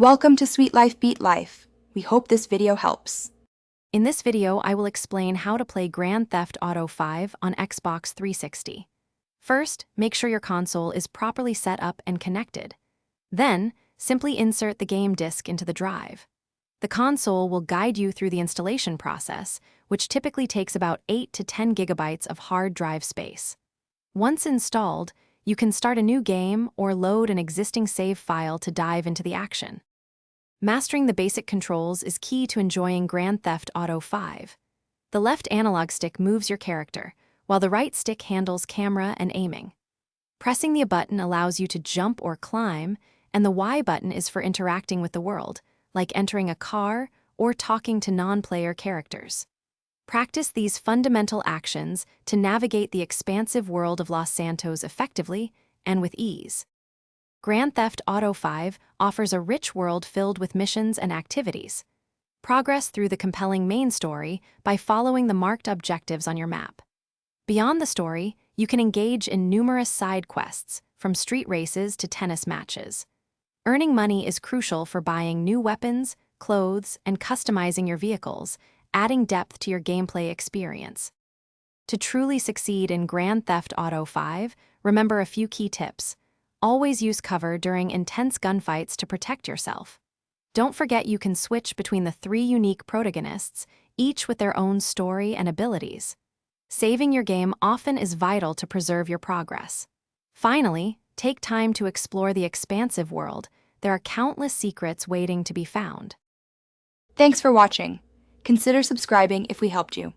Welcome to Sweet Life Beat Life. We hope this video helps. In this video, I will explain how to play Grand Theft Auto 5 on Xbox 360. First, make sure your console is properly set up and connected. Then, simply insert the game disc into the drive. The console will guide you through the installation process, which typically takes about 8 to 10 gigabytes of hard drive space. Once installed, you can start a new game or load an existing save file to dive into the action. Mastering the basic controls is key to enjoying Grand Theft Auto 5. The left analog stick moves your character, while the right stick handles camera and aiming. Pressing the button allows you to jump or climb, and the Y button is for interacting with the world, like entering a car or talking to non-player characters. Practice these fundamental actions to navigate the expansive world of Los Santos effectively and with ease. Grand Theft Auto 5 offers a rich world filled with missions and activities. Progress through the compelling main story by following the marked objectives on your map. Beyond the story, you can engage in numerous side quests, from street races to tennis matches. Earning money is crucial for buying new weapons, clothes, and customizing your vehicles, adding depth to your gameplay experience. To truly succeed in Grand Theft Auto 5, remember a few key tips. Always use cover during intense gunfights to protect yourself. Don't forget you can switch between the 3 unique protagonists, each with their own story and abilities. Saving your game often is vital to preserve your progress. Finally, take time to explore the expansive world. There are countless secrets waiting to be found. Thanks for watching. Consider subscribing if we helped you.